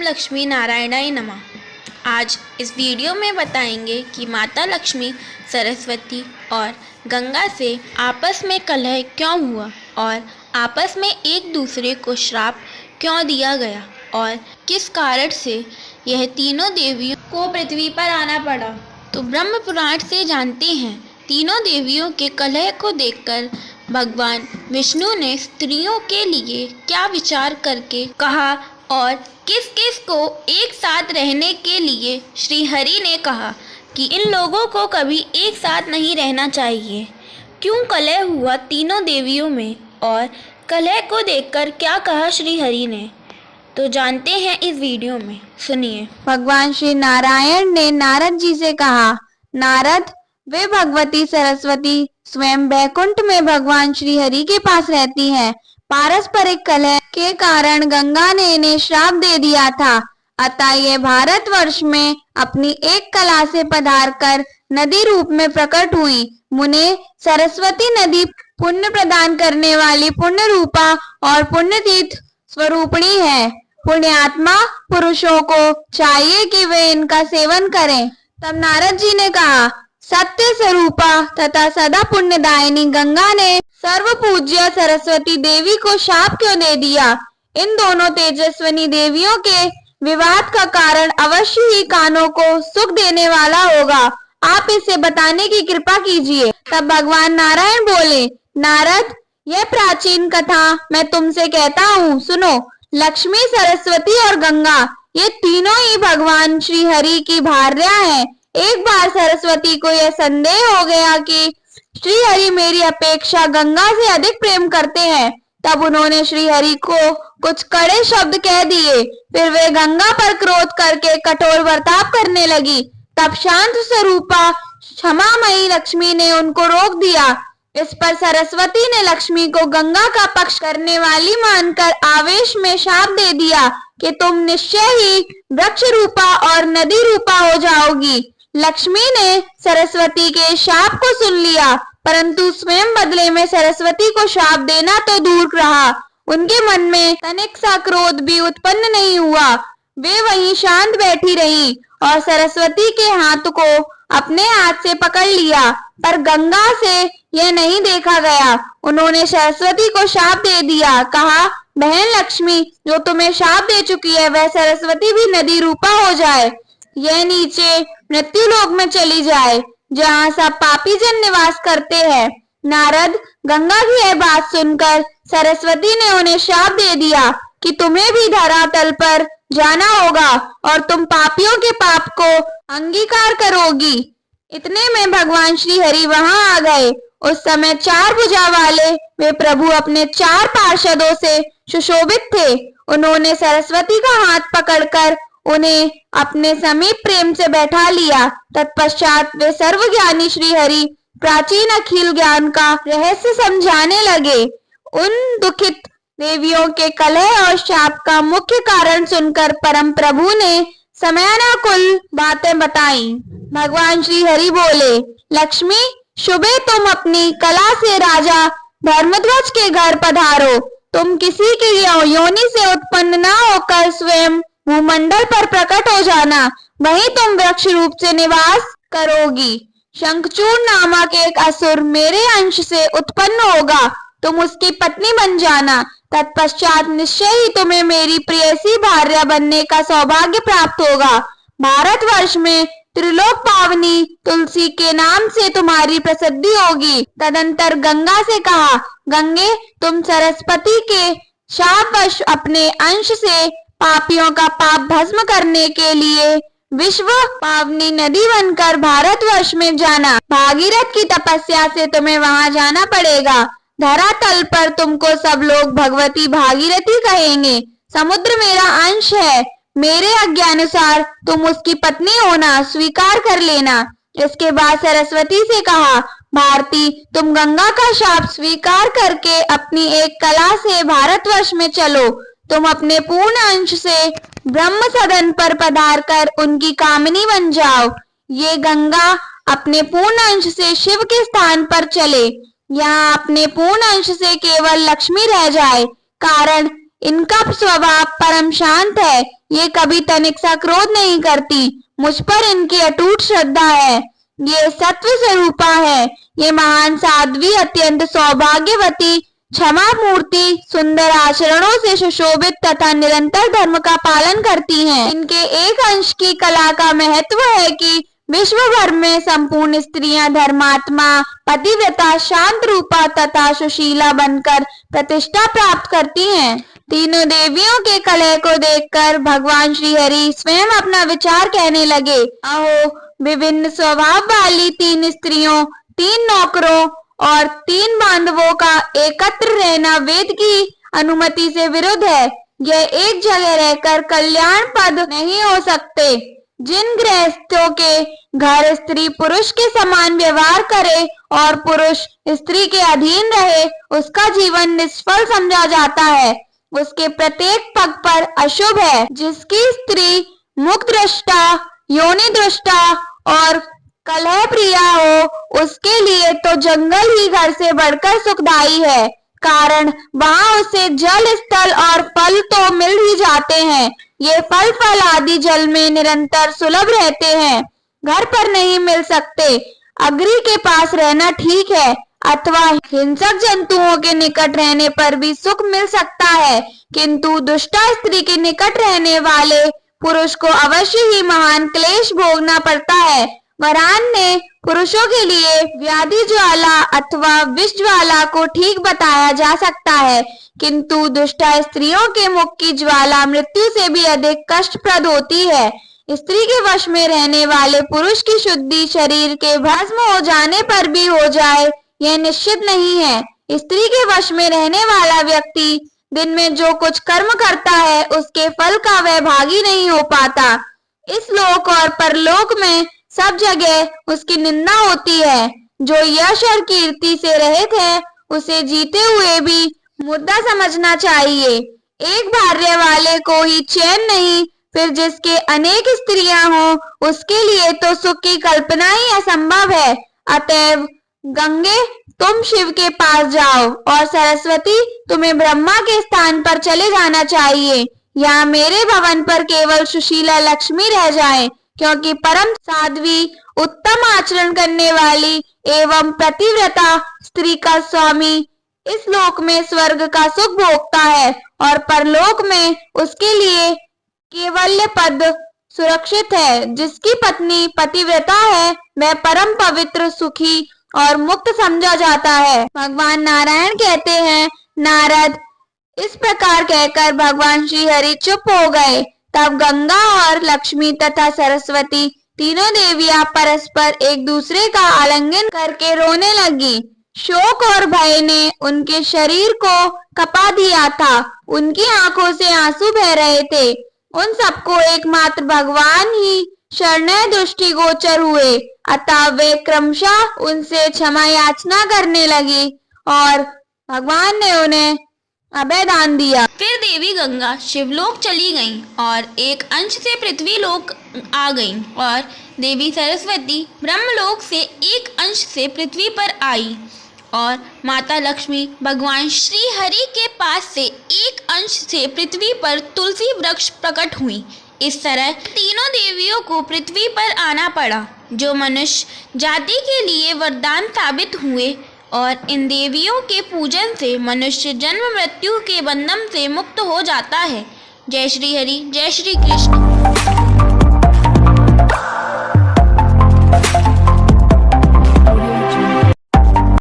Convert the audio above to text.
लक्ष्मी नारायणाय नमः। आज इस वीडियो में बताएंगे कि माता लक्ष्मी, सरस्वती और गंगा से आपस में कलह क्यों हुआ और आपस में एक दूसरे को श्राप क्यों दिया गया और किस कारण से यह तीनों देवियों को पृथ्वी पर आना पड़ा। तो ब्रह्म पुराण से जानते हैं, तीनों देवियों के कलह को देखकर भगवान विष्णु ने स्त्रियों के लिए क्या विचार करके कहा और किस किस को एक साथ रहने के लिए श्री हरि ने कहा कि इन लोगों को कभी एक साथ नहीं रहना चाहिए। क्यों कलह हुआ तीनों देवियों में और कलह को देखकर क्या कहा श्री हरि ने, तो जानते हैं इस वीडियो में, सुनिए। भगवान श्री नारायण ने नारद जी से कहा, नारद, वे भगवती सरस्वती स्वयं बैकुंठ में भगवान श्री हरि के पास रहती हैं। पारस्परिक कलह के कारण गंगा ने इन्हें श्राप दे दिया था, अतः ये भारतवर्ष में अपनी एक कला से पधार कर नदी रूप में प्रकट हुई। मुने, सरस्वती नदी पुण्य प्रदान करने वाली पुण्य रूपा और पुण्य तीर्थ स्वरूपणी है। पुण्यात्मा पुरुषों को चाहिए कि वे इनका सेवन करें। तब नारद जी ने कहा, सत्य स्वरूपा तथा सदा पुण्यदायिनी गंगा ने सर्व पूज्य सरस्वती देवी को शाप क्यों दे दिया? इन दोनों तेजस्विनी देवियों के विवाद का कारण अवश्य ही कानों को सुख देने वाला होगा। आप इसे बताने की कृपा कीजिए। तब भगवान नारायण बोले, नारद, यह प्राचीन कथा मैं तुमसे कहता हूँ, सुनो। लक्ष्मी, सरस्वती और गंगा ये तीनों ही भगवान श्री हरि की भार्या हैं। एक बार सरस्वती को यह संदेह हो गया कि श्री हरि मेरी अपेक्षा गंगा से अधिक प्रेम करते हैं। तब उन्होंने श्री हरि को कुछ कड़े शब्द कह दिए। फिर वे गंगा पर क्रोध करके कठोर बर्ताव करने लगी। तब शांत स्वरूपा क्षमामयी लक्ष्मी ने उनको रोक दिया। इस पर सरस्वती ने लक्ष्मी को गंगा का पक्ष करने वाली मानकर आवेश में शाप दे दिया कि तुम निश्चय ही वृक्ष रूपा और नदी रूपा हो जाओगी। लक्ष्मी ने सरस्वती के शाप को सुन लिया, परंतु स्वयं बदले में सरस्वती को शाप देना तो दूर रहा, उनके मन में तनिक सा क्रोध भी उत्पन्न नहीं हुआ। वे वहीं शांत बैठी रहीं और सरस्वती के हाथ को अपने हाथ से पकड़ लिया, पर गंगा से यह नहीं देखा गया। उन्होंने सरस्वती को शाप दे दिया, कहा, बहन लक्ष्मी, जो तुम्हें शाप दे चुकी है वह सरस्वती भी नदी रूपा हो जाए, यह नीचे मृत्यु लोक में चली जाए, जहाँ सब पापी जन निवास करते हैं। नारद, गंगा की यह बात सुनकर सरस्वती ने उन्हें शाप दे दिया कि तुम्हें भी धरातल पर जाना होगा और तुम पापियों के पाप को अंगीकार करोगी। इतने में भगवान श्री हरि वहां आ गए। उस समय चार भुजा वाले वे प्रभु अपने चार पार्षदों से सुशोभित थे। उन्होंने सरस्वती का हाथ पकड़कर उन्हें अपने समीप प्रेम से बैठा लिया। तत्पश्चात वे सर्वज्ञानी श्री हरि प्राचीन अखिल ज्ञान का रहस्य समझाने लगे। उन दुखित देवियों के कलह और शाप का मुख्य कारण सुनकर परम प्रभु ने समयानुकूल बातें बताई। भगवान श्री हरि बोले, लक्ष्मी, शुभे तुम अपनी कला से राजा धर्मध्वज के घर पधारो। तुम किसी की योनि से उत्पन्न न होकर स्वयं भूमंडल पर प्रकट हो जाना, वहीं तुम वृक्ष रूप से निवास करोगी। शंखचूड़ नामक एक असुर मेरे अंश से उत्पन्न होगा, तुम उसकी पत्नी बन जाना। तत्पश्चात निश्चय ही तुम्हें मेरी प्रेयसी भार्या बनने का सौभाग्य प्राप्त होगा। भारतवर्ष में त्रिलोक पावनी तुलसी के नाम से तुम्हारी प्रसिद्धि होगी। तदंतर गंगा से कहा, गंगे, तुम सरस्वती के शापवश अपने अंश से पापियों का पाप भस्म करने के लिए विश्व पावनी नदी बनकर भारतवर्ष में जाना। भागीरथ की तपस्या से तुम्हें वहां जाना पड़ेगा। धरातल पर तुमको सब लोग भगवती भागीरथी कहेंगे। समुद्र मेरा अंश है, मेरे आज्ञानुसार तुम उसकी पत्नी होना स्वीकार कर लेना। इसके बाद सरस्वती से कहा, भारती, तुम गंगा का शाप स्वीकार करके अपनी एक कला से भारतवर्ष में चलो। तुम अपने पूर्ण अंश से ब्रह्म सदन पर पधार कर उनकी कामिनी बन जाओ। ये गंगा अपने पूर्ण अंश से शिव के स्थान पर चले, यहाँ अपने पूर्ण अंश से केवल लक्ष्मी रह जाए। कारण इनका स्वभाव परम शांत है, ये कभी तनिक सा क्रोध नहीं करती। मुझ पर इनकी अटूट श्रद्धा है। ये सत्व स्वरूपा है। ये महान साध्वी अत्यंत सौभाग्यवती, क्षमा मूर्ति, सुंदर आचरणों से सुशोभित तथा निरंतर धर्म का पालन करती हैं। इनके एक अंश की कला का महत्व है कि विश्व भर में संपूर्ण स्त्रियां धर्मात्मा, पतिव्रता, शांत रूपा तथा सुशीला बनकर प्रतिष्ठा प्राप्त करती हैं। तीनों देवियों के कलह को देखकर भगवान श्री हरि स्वयं अपना विचार कहने लगे। अहो, विभिन्न स्वभाव वाली 3 स्त्रियों, 3 नौकरों और 3 बांधवों का एकत्र रहना वेद की अनुमति से विरुद्ध है। यह एक जगह रहकर कल्याण पद नहीं हो सकते। जिन गृहस्थों के घर स्त्री पुरुष के समान व्यवहार करे और पुरुष स्त्री के अधीन रहे, उसका जीवन निष्फल समझा जाता है। उसके प्रत्येक पग पर अशुभ है। जिसकी स्त्री मुख दृष्टा, योनि दृष्टा और कलह प्रिया हो, उसके लिए तो जंगल ही घर से बढ़कर सुखदायी है। कारण वहां उसे जल, स्थल और फल तो मिल ही जाते हैं। ये फल आदि जल में निरंतर सुलभ रहते हैं, घर पर नहीं मिल सकते। अग्नि के पास रहना ठीक है, अथवा हिंसक जंतुओं के निकट रहने पर भी सुख मिल सकता है, किंतु दुष्टा स्त्री के निकट रहने वाले पुरुष को अवश्य ही महान क्लेश भोगना पड़ता है। वरान ने पुरुषों के लिए व्याधि ज्वाला अथवा विष ज्वाला को ठीक बताया जा सकता है, किंतु दुष्टा स्त्रियों के मुख की ज्वाला मृत्यु से भी अधिक कष्टप्रद होती है। स्त्री के वश में रहने वाले पुरुष की शुद्धि शरीर के भस्म हो जाने पर भी हो जाए, यह निश्चित नहीं है। स्त्री के वश में रहने वाला व्यक्ति दिन में जो कुछ कर्म करता है, उसके फल का वह भागी नहीं हो पाता। इस लोक और परलोक में सब जगह उसकी निंदा होती है। जो यश और कीर्ति से रहित है, उसे जीते हुए भी मुद्दा समझना चाहिए। एक भार्य वाले को ही चैन नहीं, फिर जिसके अनेक स्त्रियां हों, उसके लिए तो सुख की कल्पना ही असंभव है। अतएव गंगे, तुम शिव के पास जाओ और सरस्वती, तुम्हें ब्रह्मा के स्थान पर चले जाना चाहिए। यहाँ मेरे भवन पर केवल सुशीला लक्ष्मी रह जाएं, क्योंकि परम साध्वी, उत्तम आचरण करने वाली एवं प्रतिव्रता स्त्री का स्वामी इस लोक में स्वर्ग का सुख भोगता है और परलोक में उसके लिए केवल्य पद सुरक्षित है। जिसकी पत्नी पतिव्रता है, वह परम पवित्र, सुखी और मुक्त समझा जाता है। भगवान नारायण कहते हैं, नारद, इस प्रकार कहकर भगवान श्री हरि चुप हो गए। तब गंगा और लक्ष्मी तथा सरस्वती तीनों देवियां परस्पर एक दूसरे का आलिंगन करके रोने लगी। शोक और भय ने उनके शरीर को कपा दिया था। उनकी आंखों से आंसू बह रहे थे। उन सबको एकमात्र भगवान ही शरणय दृष्टि गोचर हुए। अतः वे क्रमशः उनसे क्षमा याचना करने लगी और भगवान ने उन्हें अभय दान दिया। फिर देवी गंगा शिवलोक चली गईं और एक अंश से पृथ्वी लोक आ गईं, और देवी सरस्वती ब्रह्मलोक से एक अंश से पृथ्वी पर आई, और माता लक्ष्मी भगवान श्री हरि के पास से एक अंश से पृथ्वी पर तुलसी वृक्ष प्रकट हुई। इस तरह तीनों देवियों को पृथ्वी पर आना पड़ा, जो मनुष्य जाति के लिए वरदान साबित हुए, और इन देवियों के पूजन से मनुष्य जन्म मृत्यु के बंधन से मुक्त हो जाता है। जय श्री हरि, जय श्री कृष्ण।